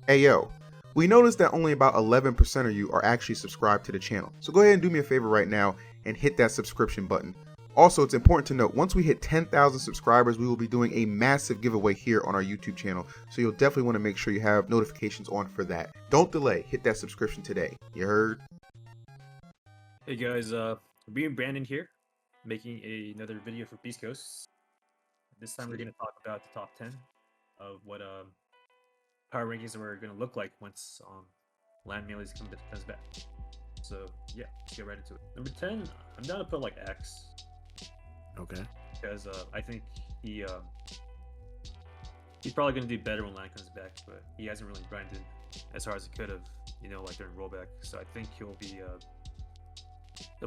Ayo, we noticed that only about 11% of you are actually subscribed to the channel, so go ahead and do me a favor right now and hit that subscription button. Also, it's important to note, once we hit 10,000 subscribers, we will be doing a massive giveaway here on our YouTube channel, so you'll definitely want to make sure you have notifications on for that. Don't delay, hit that subscription today. You heard? Hey guys, me and Brandon here, making another video for Beast Coast. This time we're going to talk about the top 10 of what power rankings are going to look like once Land Melee's comes back. So yeah, let's get right into it. Number 10, I'm down to put like X. Okay. Because I think he's probably going to do better when Land comes back, but he hasn't really grinded as hard as he could have, like during rollback. So I think he'll be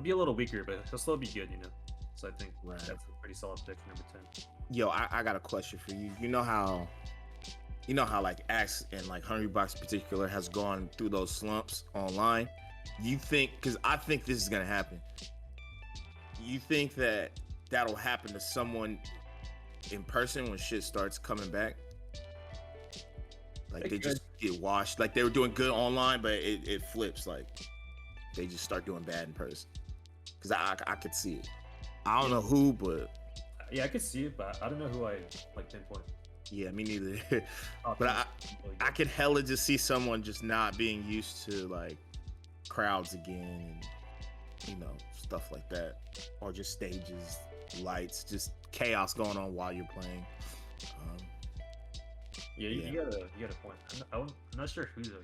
a little weaker, but he'll still be good, So I think that's a pretty solid pick for number 10. Yo, I got a question for you. You know how like Axe and like Hungrybox in particular has gone through those slumps online? You think, because I think this is gonna happen, you think that that'll happen to someone in person when shit starts coming back? Like they just get washed. Like they were doing good online, but it flips. Like they just start doing bad in person. Because I could see it. I don't know who, but yeah, I could see it, but I don't know who I like pinpoint. Yeah, me neither. But I could hella just see someone just not being used to like crowds again, and stuff like that, or just stages, lights, just chaos going on while you're playing. You got a point. I'm not sure who though.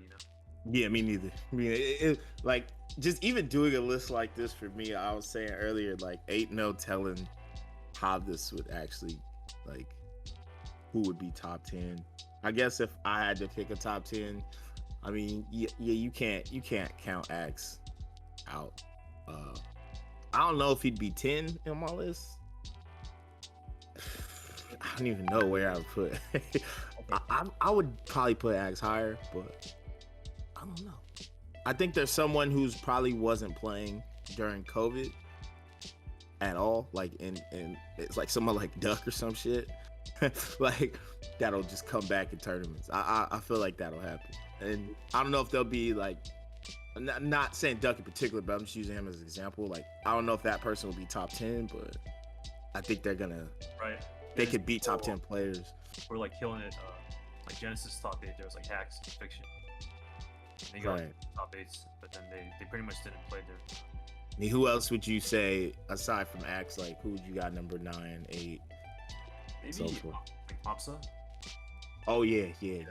Yeah, me neither. I mean, like just even doing a list like this for me, I was saying earlier, like ain't no telling how this would actually, like, who would be top 10. I guess if I had to pick a top 10, I mean, yeah, you can't count Axe out. I don't know if he'd be 10 in my list. I don't even know where I would put. I would probably put Axe higher, but I don't know. I think there's someone who's probably wasn't playing during COVID at all, like in it's like someone like Duck or some shit. Like that'll just come back in tournaments. I feel like that'll happen, and I don't know if they'll be like, not saying Duck in particular, but I'm just using him as an example. Like I don't know if that person will be top 10, but I think they're gonna. Right. They could beat top 10 players. We're like killing it. Like Genesis top 8, there was like Hacks and Fiction. They got top 8s, but then they pretty much didn't play there. I mean, who else would you say aside from Axe? Like who would you got number 9, 8? Maybe so like AMSA. Oh yeah. Yeah,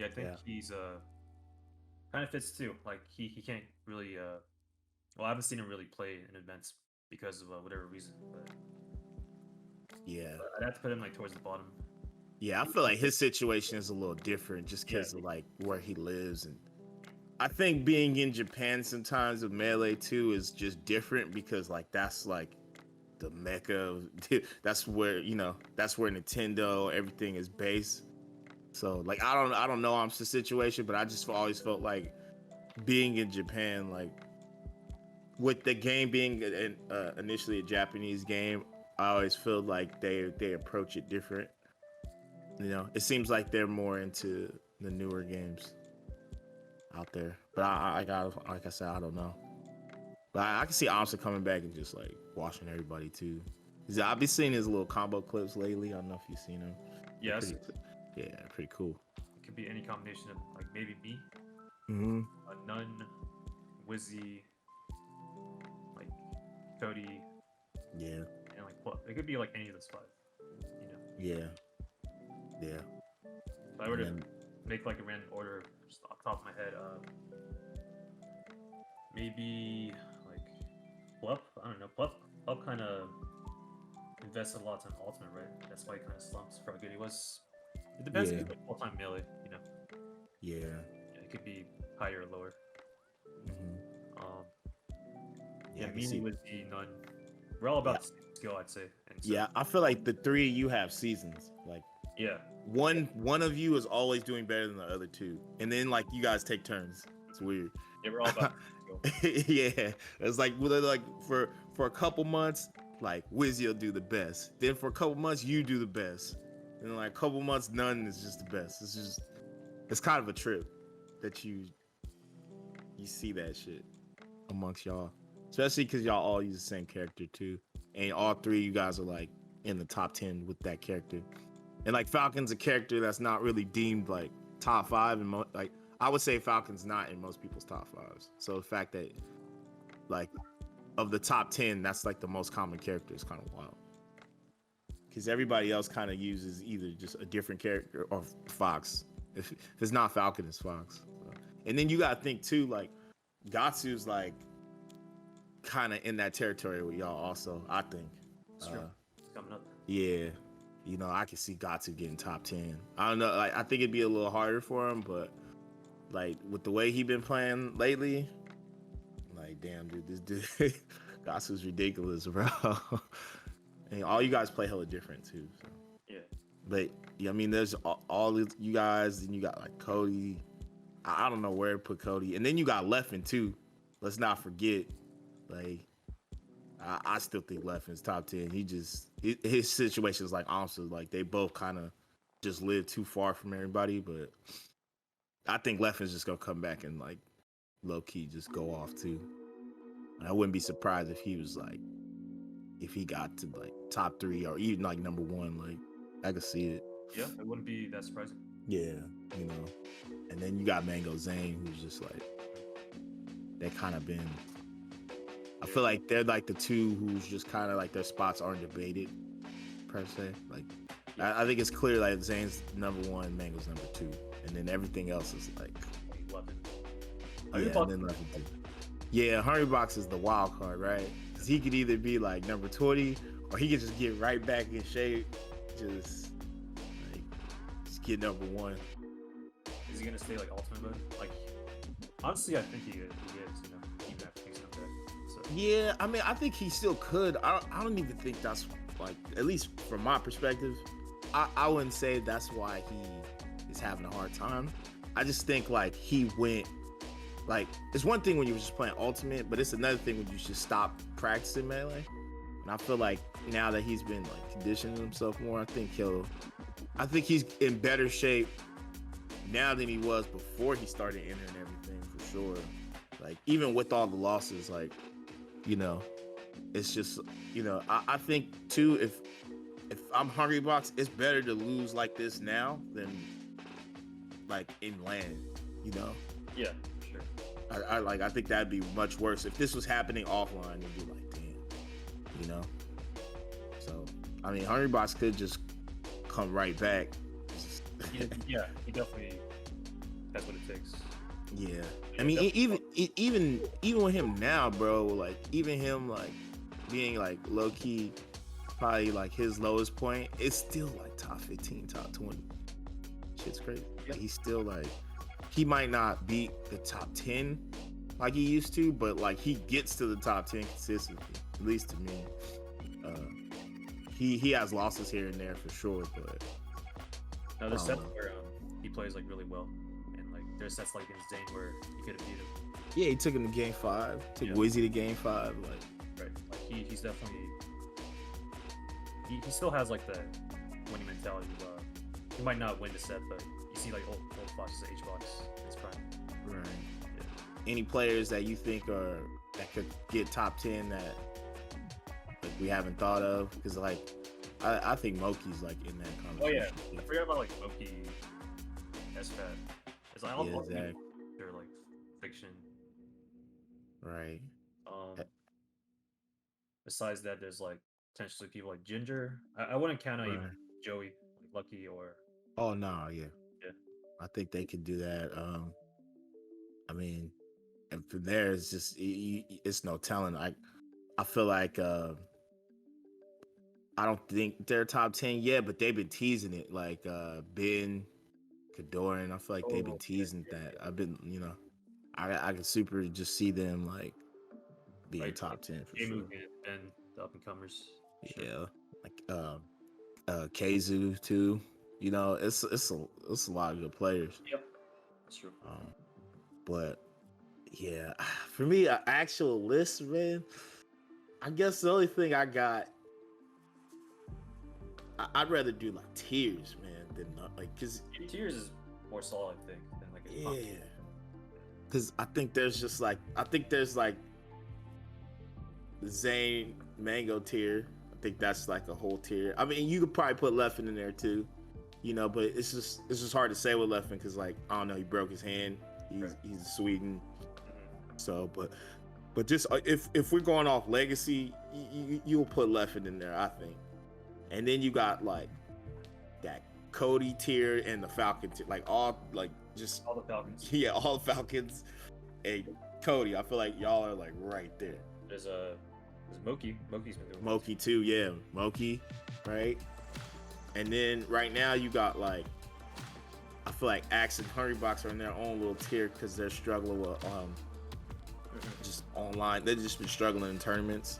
I think he's kind of fits too. Like he can't really well, I haven't seen him really play in events because of whatever reason, but yeah, I'd have to put him like towards the bottom. Yeah, I feel like his situation is a little different just because of like where he lives, and I think being in Japan sometimes with Melee too is just different because like that's like the mecca. That's where Nintendo, everything is based. So like I don't know AMSA's situation, but I just always felt like being in Japan, like with the game being initially a Japanese game, I always feel like they approach it different. It seems like they're more into the newer games out there. But like I said, I don't know. But I can see AMSA coming back and just like washing everybody too. I've been seeing his little combo clips lately. I don't know if you've seen them. Yes. Pretty cool. It could be any combination of like maybe me, Nun, Wizzy, like Cody. Yeah. And like what? It could be like any of those 5. Yeah. If I were to make like a random order just off the top of my head, maybe like Plup. I don't know. Plup kind of invested a lot in Ultimate, right? That's why he kind of slumps for how good he was. It depends if he's like all-time Melee, Yeah. It could be higher or lower. Me was the None. We're all about skill, I'd say. And so, I feel like the 3 of you have seasons. Like one of you is always doing better than the other 2, and then like you guys take turns. It's weird. Yeah, we're all about yeah, it's like for a couple months, like Wizzy will do the best. Then for a couple months, you do the best. And like a couple months, None is just the best. it's kind of a trip that you see that shit amongst y'all, especially because y'all all use the same character too, and all three of you guys are like in the top 10 with that character. And like Falcon's a character that's not really deemed like top 5, and like I would say Falcon's not in most people's top 5s. So the fact that like of the top 10, that's like the most common character is kind of wild. Because everybody else kind of uses either just a different character or Fox. If it's not Falcon, it's Fox. So. And then you gotta think too, like Gatsu's like kind of in that territory with y'all also, I think. It's true. It's coming up. Yeah. You know, I can see Gatsu getting top 10. I don't know, like I think it'd be a little harder for him, but like with the way he been playing lately, like damn dude, this dude Gatsu's ridiculous, bro. And all you guys play hella different too. So. Yeah. But yeah, I mean, there's all of you guys, and you got like Cody. I don't know where to put Cody, and then you got Leffen too. Let's not forget, like I still think Leffen's top 10. His situation is like AMSA, like they both kind of just live too far from everybody. But I think Leffen's just gonna come back and like low key just go off too. And I wouldn't be surprised if he was like. If he got to like top 3 or even like number 1, like I could see it. Yeah, it wouldn't be that surprising. Yeah, you know. And then you got Mango Zane, who's just like they kind of been. I feel like they're like the two who's just kind of like their spots aren't debated per se. Like I think it's clear like Zane's number 1, Mango's number 2, and then everything else is like. Yeah, and then Leffen too. Yeah, Hungrybox is the wild card, right? Because he could either be like number 20, or he could just get right back in shape, just get number 1. Is he gonna stay like ultimate mode? Like, honestly, I think he is. You know, even after he's come back. So. Yeah, I mean, I think he still could. I don't even think that's like, at least from my perspective, I wouldn't say that's why he is having a hard time. I just think like he went. Like, it's one thing when you were just playing Ultimate, but it's another thing when you just stop practicing Melee. And I feel like now that he's been like conditioning himself more, I think he's in better shape now than he was before he started entering everything, for sure. Like, even with all the losses, like, you know, it's just, you know, I think too, if I'm Hungrybox, it's better to lose like this now than like in land, you know? Yeah. I think that'd be much worse if this was happening offline. It'd be like, damn, you know. So I mean, Hungrybox could just come right back. Yeah, he definitely. That's what it takes. Yeah, I mean, even with him now, bro. Like even him, like being like low key, probably like his lowest point. It's still like top 15, top 20. Shit's crazy. Like, he's still like. He might not beat the top 10 like he used to, but like he gets to the top 10 consistently, at least to me. He has losses here and there for sure, but no, there's sets where he plays like really well, and like there's sets like against Zane where he could have beat him. Yeah, he took him to game 5, took Wizzy to game 5, like right. Like he's definitely he still has like the winning mentality. He might not win the set, but you see like old Fox's H-Box, it's prime. Right. Yeah. Any players that you think that could get top 10 that like we haven't thought of? Because like I think Moki's like in that conversation. Oh yeah, I forgot about like Moki, S-Fat. It's like all they're like fiction. Right. Besides that, there's like potentially people like Ginger. I wouldn't count out even Joey, like Lucky or. Oh no, yeah. Yeah. I think they could do that. I mean, and from there, it's just it's no telling. I feel like I don't think they're top 10 yet, but they've been teasing it. Like Ben, Kadoran, I feel like they've been teasing that. I've been, you know, I can super just see them like being top 10 for sure. And the up and comers. Yeah, sure. Like Kazu too. You know, it's a lot of good players. Yep, that's true. But yeah, for me, an actual list, man. I guess the only thing I got, I'd rather do like tiers, man, than like because tiers is more solid, I think, than like a top. Yeah. Because I think there's like Zane Mango tier. I think that's like a whole tier. I mean, you could probably put Leffen in there too, but it's just hard to say with Leffen because like I don't know, he broke his hand. He's Sweden, so but just if we're going off legacy, you'll put Leffen in there, I think, and then you got like that Cody tier and the Falcon tier, like all like just all the Falcons. Yeah, all the Falcons and Cody. I feel like y'all are like right there. There's Moki. Moki's been doing Moki too, yeah. Moki, right? And then right now you got like I feel like Axe and Hungrybox are in their own little tier because they're struggling with just online. They've just been struggling in tournaments.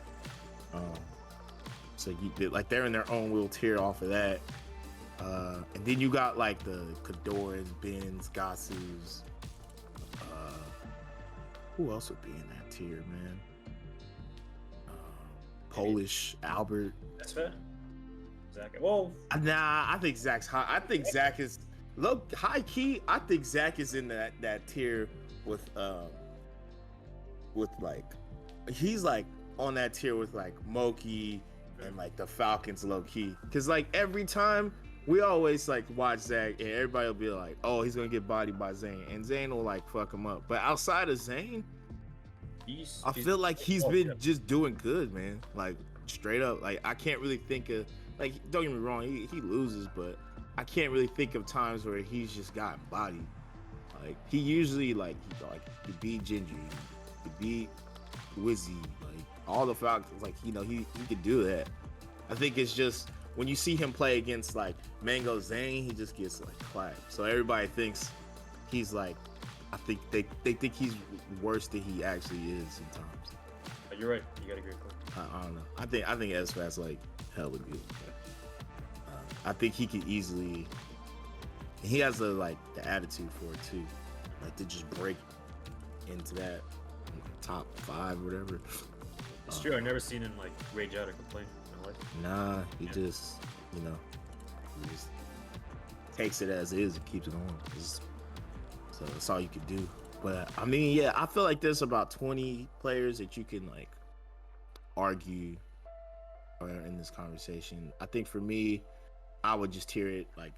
So like they're in their own little tier off of that. And then you got like the Kadoras, Bens, Gatsus. Who else would be in that tier, man? Polish Albert. That's fair. Zach. Well, nah, I think Zach's high. I think Zach is look high key. I think Zach is in that tier with like he's like on that tier with like Moki and like the Falcons low key. Cause like every time we always like watch Zach and everybody will be like, oh, he's gonna get bodied by Zane, and Zane will like fuck him up. But outside of Zane, I feel like he's been just doing good, man. Like straight up, like I can't really think of like don't get me wrong, he loses, but I can't really think of times where he's just gotten bodied. Like he usually he beat Ginger, he beat Wizzy, like all the Falcons, like he could do that. I think it's just when you see him play against like Mango Zane, he just gets like clapped. So everybody thinks he's like, I think they think he's worse than he actually is sometimes. You're right. You got a great point. I don't know. I think S2J's like hella good. I think he could easily. He has the attitude for it too, like to just break into that top 5 or whatever. It's true. I've never seen him like rage out or complain in my life. Nah, he just he just takes it as is and keeps it on. So that's all you can do. But I mean, yeah, I feel like there's about 20 players that you can like argue in this conversation. I think for me, I would just tier it like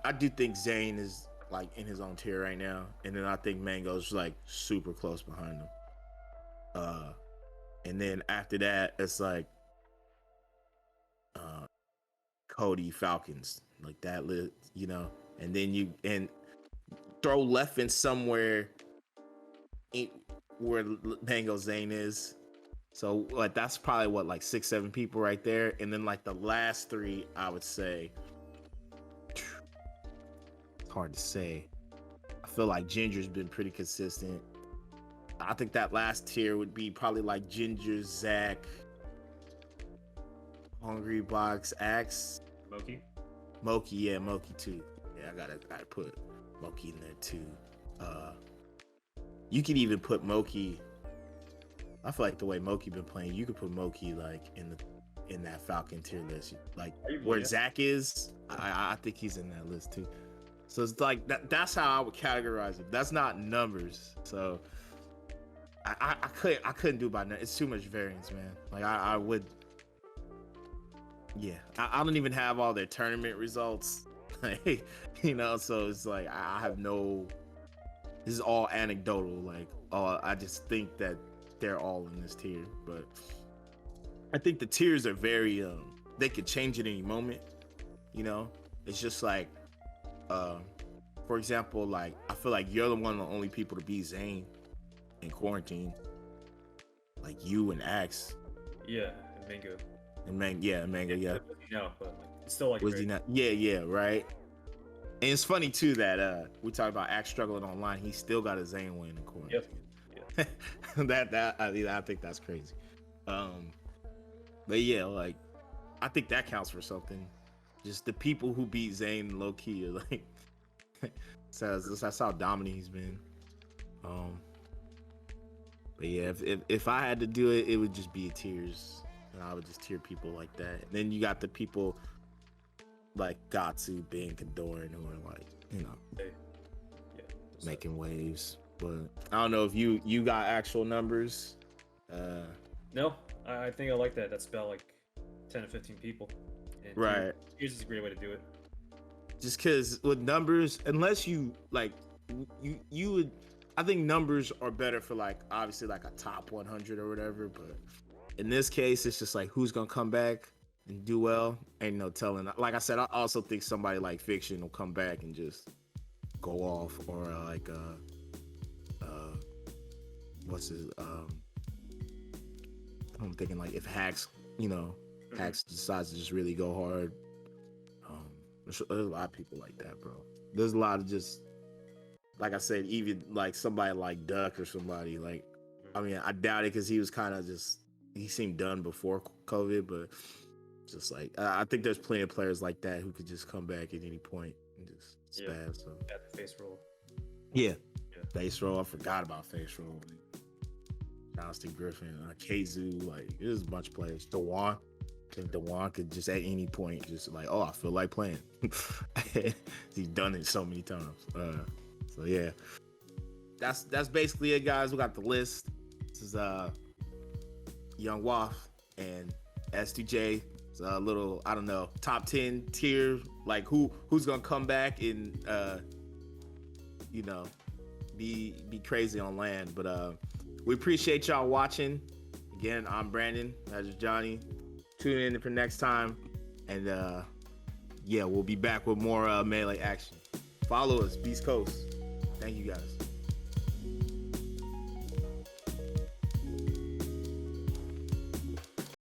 I do think Zane is like in his own tier right now, and then I think Mango's like super close behind him. And then after that, it's like Cody, Falcons, like that lit, and then you throw Leffen somewhere where Mango Zane is. So like that's probably what like 6-7 people right there, and then like the last 3, I would say. It's hard to say. I feel like Ginger's been pretty consistent. I think that last tier would be probably like Ginger, Zach, Hungrybox, Axe, Moki, yeah, Moki too. Yeah, I gotta put Moki in there too. You can even put Moki. I feel like the way Moki been playing, you could put Moki like in that Falcon tier list, like where Zach is. I think he's in that list too. So it's like that's how I would categorize it. That's not numbers, so I couldn't do by numbers. It's too much variance, man. Like I would. Yeah, I don't even have all their tournament results, so it's like I have no. This is all anecdotal. Like, I just think that they're all in this tier, but I think the tiers are very. They could change at any moment. It's just like, for example, like I feel like you're one of the only people to beat Zane in quarantine. Like you and Axe. Yeah, and Mango. Mango, yeah. No, but like, it's still like. Was he not? Yeah, right. And it's funny too that we talked about Axe struggling online. He still got a Zane win in quarantine. Yep. I think that's crazy. But yeah, like I think that counts for something. Just the people who beat Zane low key are like that's how dominant he's been. But yeah, if I had to do it, it would just be tiers. And I would just tier people like that. And then you got the people like Gatsu, Ben, Kadoran, who are like you know, Hey, yeah. making waves. But I don't know if you got actual numbers. No, I think I like that. That's about like 10 to 15 people. And Right. Tiers is a great way to do it. Just because with numbers, unless you like, you would. I think numbers are better for like obviously like a top 100 or whatever. But in this case, it's just like who's gonna come back and do well. Ain't no telling. Like I said, I also think somebody like Fiction will come back and just go off, or like what's his I'm thinking like if Hacks, Hacks decides to just really go hard. There's a lot of people like that, bro. There's a lot of just, like I said, even like somebody like Duck or somebody like, I mean, I doubt it because he was kind of just, he seemed done before COVID, but just like, I think there's plenty of players like that who could just come back at any point and just spaz. So At the face roll. yeah. Face roll. I forgot about face roll. Johnston Griffin, Kazoo, like there's a bunch of players. DeWan. I think DeWan could just at any point just like, oh, I feel like playing. He's done it so many times. So yeah. That's basically it, guys. We got the list. This is YungWaff and S2J. It's a little, I don't know, top 10 tier, like who's gonna come back and be crazy on land. But we appreciate y'all watching. Again, I'm Brandon. That's Johnny. Tune in for next time. And yeah, we'll be back with more Melee action. Follow us, Beast Coast. Thank you guys.